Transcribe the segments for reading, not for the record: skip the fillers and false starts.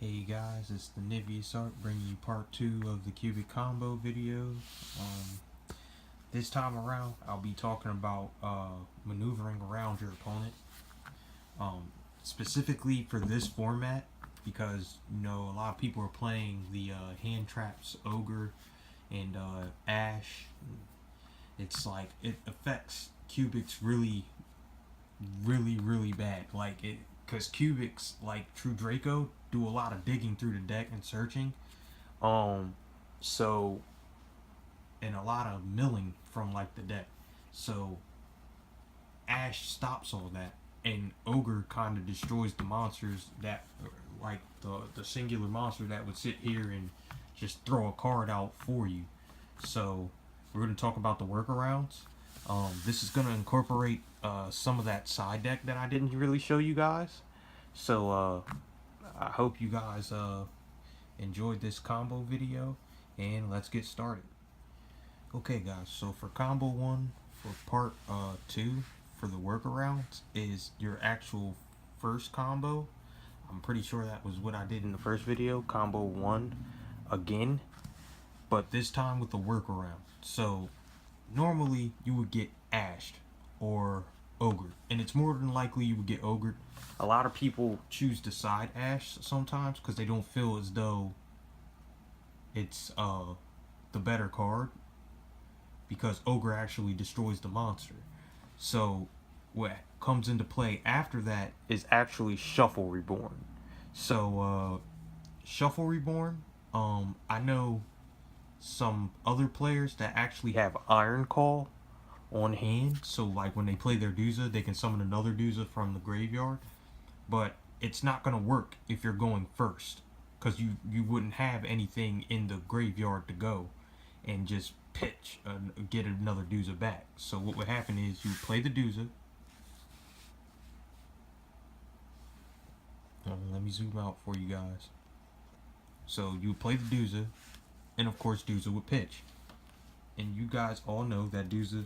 Hey guys, it's the Nivius Art bringing you part 2 of the cubic combo video. This time around, I'll be talking about maneuvering around your opponent. Specifically for this format, because a lot of people are playing the hand traps Ogre and Ash. It's like it affects cubics really bad. Because cubics, like True Draco, do a lot of digging through the deck and searching. So, and a lot of milling from like the deck. So, Ash stops all that, and Ogre kind of destroys the monsters that, like the singular monster that would sit here and just throw a card out for you. So, we're going to talk about the workarounds. This is going to incorporate some of that side deck that I didn't really show you guys. So I hope you guys enjoyed this combo video, and let's get started. Okay guys, so for combo 1, for part 2, for the workarounds, is your actual first combo. I'm pretty sure that was what I did in the first video, combo 1 again, but this time with the workaround. So normally you would get Ashed or Ogre, and it's more than likely you would get Ogre. A lot of people choose to side Ash sometimes because they don't feel as though it's the better card, because Ogre actually destroys the monster. So what comes into play after that is actually Shuffle Reborn. So Shuffle Reborn, I know some other players that actually have Iron Call on hand, so like when they play their Duza, they can summon another Duza from the graveyard. But it's not going to work if you're going first, because you wouldn't have anything in the graveyard to go and just pitch get another Duza back. So what would happen is you play the Duza. Let me zoom out for you guys. So you play the Duza, and of course Duza would pitch. And you guys all know that Duza,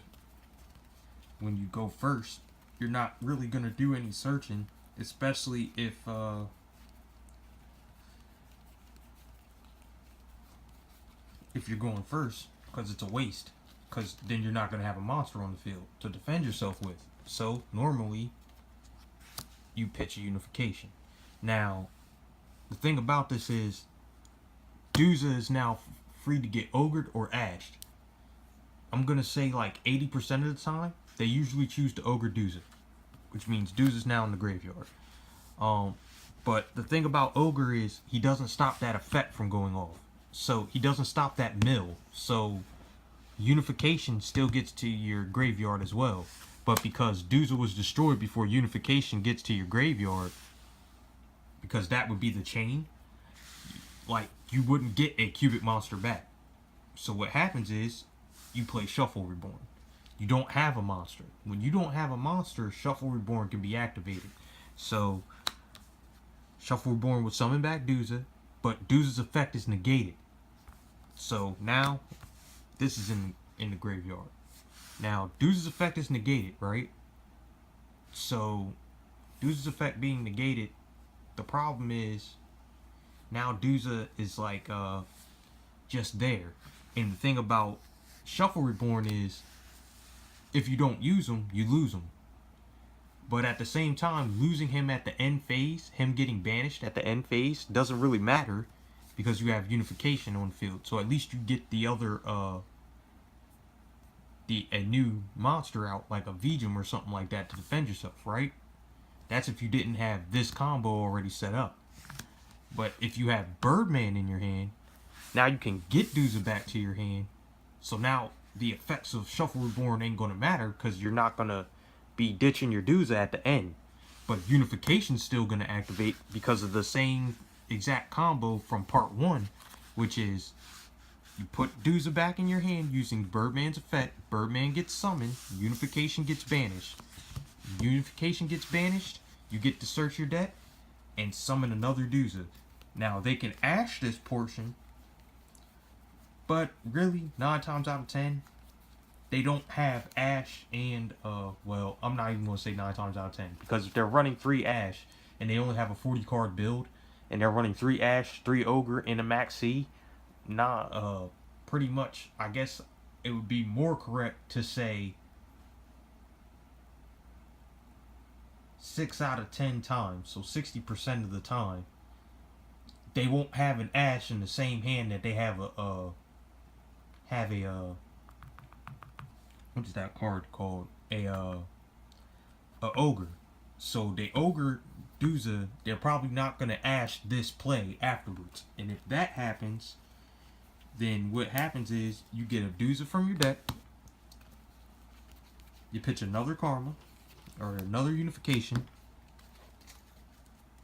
when you go first, you're not really going to do any searching, especially if you're going first, because it's a waste, because then you're not going to have a monster on the field to defend yourself with. So normally you pitch a Unification. Now the thing about this is Duza is now free to get Ogred or Ashed. I'm going to say like 80% of the time they usually choose to Ogre Duza, which means Duza's now in the graveyard. But the thing about Ogre is he doesn't stop that effect from going off. So he doesn't stop that mill. So Unification still gets to your graveyard as well. But because Duza was destroyed before Unification gets to your graveyard, because that would be the chain, like you wouldn't get a cubic monster back. So what happens is you play Shuffle Reborn. You don't have a monster. When you don't have a monster, Shuffle Reborn can be activated. So Shuffle Reborn would summon back Duza, but Duza's effect is negated. So now this is in the graveyard. Now Duza's effect is negated, right? So Duza's effect being negated, the problem is now Duza is like just there. And the thing about Shuffle Reborn is, if you don't use him, you lose him. But at the same time, losing him at the end phase, him getting banished at the end phase, doesn't really matter, because you have Unification on the field. So at least you get the other a new monster out, like a Vijum or something like that, to defend yourself, right? That's if you didn't have this combo already set up. But if you have Birdman in your hand, now you can get Duza back to your hand. So now the effects of Shuffle Reborn ain't going to matter, because you're not going to be ditching your Duza at the end. But Unification's still going to activate because of the same exact combo from part 1, which is you put Duza back in your hand using Birdman's effect. Birdman gets summoned. Unification gets banished. Unification gets banished. You get to search your deck and summon another Duza. Now they can Ash this portion, but really 9 times out of 10 they don't have Ash and well, I'm not even going to say 9 times out of 10, because if they're running 3 Ash and they only have a 40 card build, and they're running 3 Ash, 3 Ogre, and a Max C, pretty much, I guess it would be more correct to say 6 out of 10 times, so 60% of the time, they won't have an Ash in the same hand that they have a what is that card called? A Ogre. So the Ogre Dooza, they're probably not gonna Ash this play afterwards. And if that happens, then what happens is you get a Dooza from your deck, you pitch another Karma, or another Unification,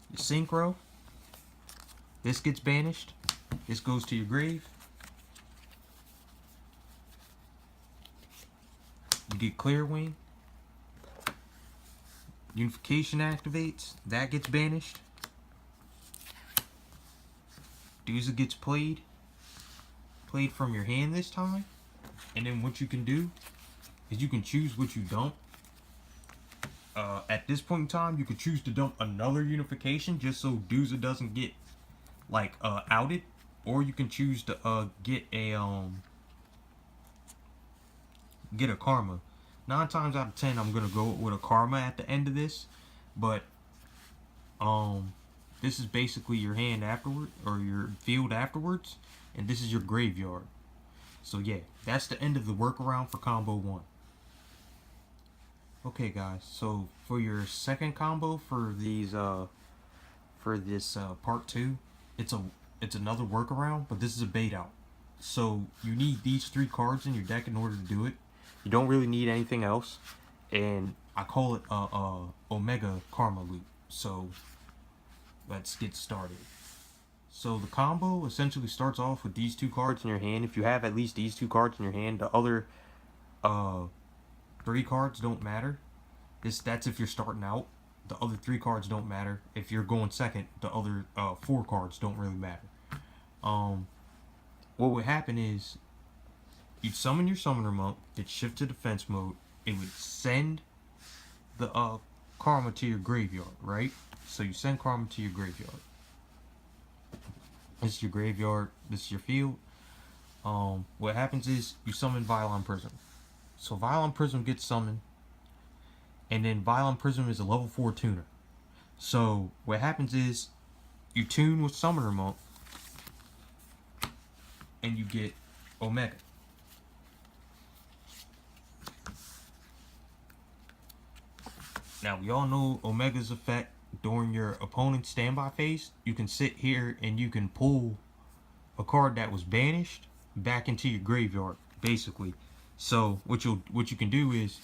you Synchro, this gets banished, this goes to your grave, you get Clear Wing, Unification activates, that gets banished, Dooza gets played from your hand this time, and then what you can do is you can choose what you dump. At this point in time, you could choose to dump another Unification just so Dooza doesn't get like outed, or you can choose to get a Karma. 9 times out of 10, I'm gonna go with a Karma at the end of this, but this is basically your hand afterward, or your field afterwards, and this is your graveyard. So yeah, that's the end of the workaround for combo 1. Okay guys, so for your second combo for these for this part 2, it's another workaround, but this is a bait out. So you need these 3 cards in your deck in order to do it. You don't really need anything else, and I call it Omega Karma Loop. So let's get started. So the combo essentially starts off with these 2 cards in your hand. If you have at least these 2 cards in your hand, the other 3 cards don't matter. That's if you're starting out. The other 3 cards don't matter. If you're going second, the other 4 cards don't really matter. What would happen is you'd summon your Summoner Monk, it'd shift to defense mode, it would send the Karma to your graveyard, right? So you send Karma to your graveyard. This is your graveyard, this is your field. What happens is you summon Violon Prism. So Violon Prism gets summoned, and then Violon Prism is a level 4 tuner. So what happens is you tune with Summoner Monk, and you get Omega. Now we all know Omega's effect during your opponent's standby phase. You can sit here and you can pull a card that was banished back into your graveyard, basically. So what you can do is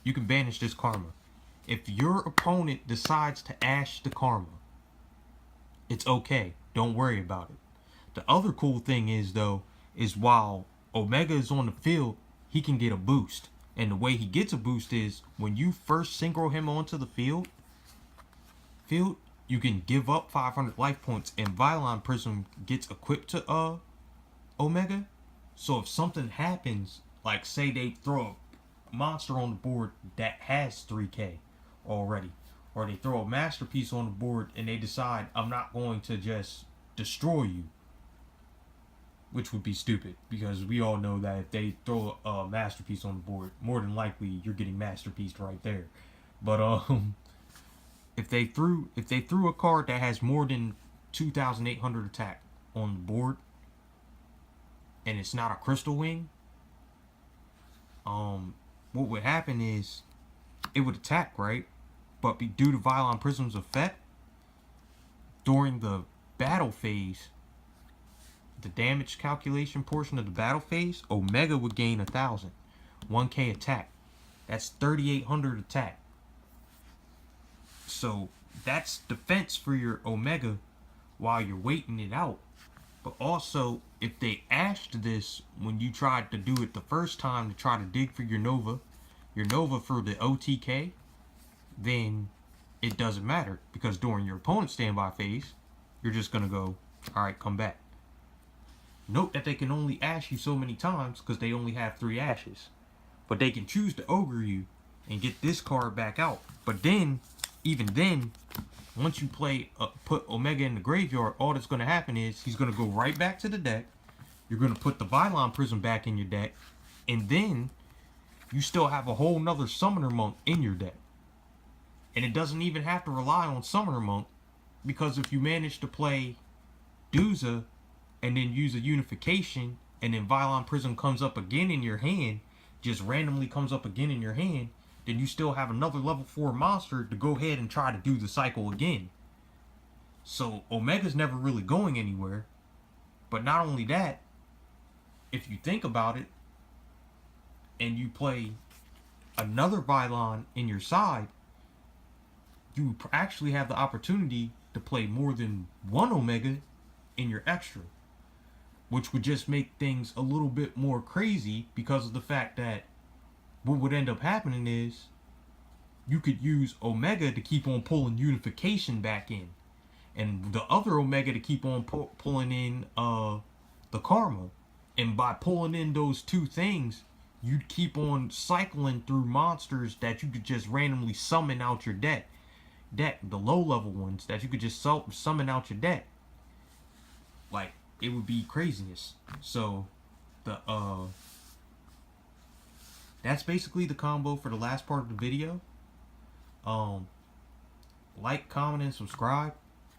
you can banish this Karma. If your opponent decides to Ash the Karma, it's okay. Don't worry about it. The other cool thing is though, is while Omega is on the field, he can get a boost. And the way he gets a boost is when you first synchro him onto the field, you can give up 500 life points, and Violon Prism gets equipped to Omega. So if something happens, like say they throw a monster on the board that has 3k already, or they throw a masterpiece on the board and they decide I'm not going to just destroy you, which would be stupid, because we all know that if they throw a masterpiece on the board, more than likely you're getting masterpieced right there. But if they threw a card that has more than 2,800 attack on the board, and it's not a Crystal Wing, what would happen is it would attack, right? But due to Violon Prism's effect, during the battle phase, the damage calculation portion of the battle phase, Omega would gain 1,000. 1k attack. That's 3,800 attack. So that's defense for your Omega while you're waiting it out. But also, if they ashed this when you tried to do it the first time to try to dig for your Nova for the OTK, then it doesn't matter, because during your opponent's standby phase, you're just going to go, alright, come back. Note that they can only ash you so many times because they only have 3 ashes. But they can choose to ogre you and get this card back out. But then, even then, once you play put Omega in the graveyard, all that's going to happen is he's going to go right back to the deck. You're going to put the Vylon Prism back in your deck, and then you still have a whole nother Summoner Monk in your deck. And it doesn't even have to rely on Summoner Monk, because if you manage to play Duza and then use a Unification, and then Vylon Prism comes up again in your hand, just randomly comes up again in your hand, then you still have another level 4 monster to go ahead and try to do the cycle again. So Omega's never really going anywhere. But not only that, if you think about it, and you play another Vylon in your side, you actually have the opportunity to play more than one Omega in your extra, which would just make things a little bit more crazy, because of the fact that what would end up happening is you could use Omega to keep on pulling Unification back in, and the other Omega to keep on pulling in the Karma. And by pulling in those two things, you'd keep on cycling through monsters that you could just randomly summon out your deck, the low level ones that you could just summon out your deck. Like, it would be craziness. So that's basically the combo for the last part of the video. Like, comment, and subscribe.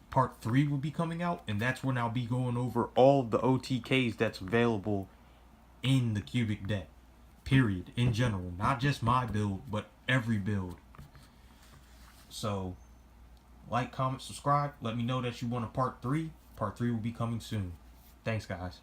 Part 3 will be coming out, and that's when I'll be going over all the OTKs that's available in the Cubic deck. Period. In general. Not just my build, but every build. So, like, comment, subscribe. Let me know that you want a part 3. Part 3 will be coming soon. Thanks, guys.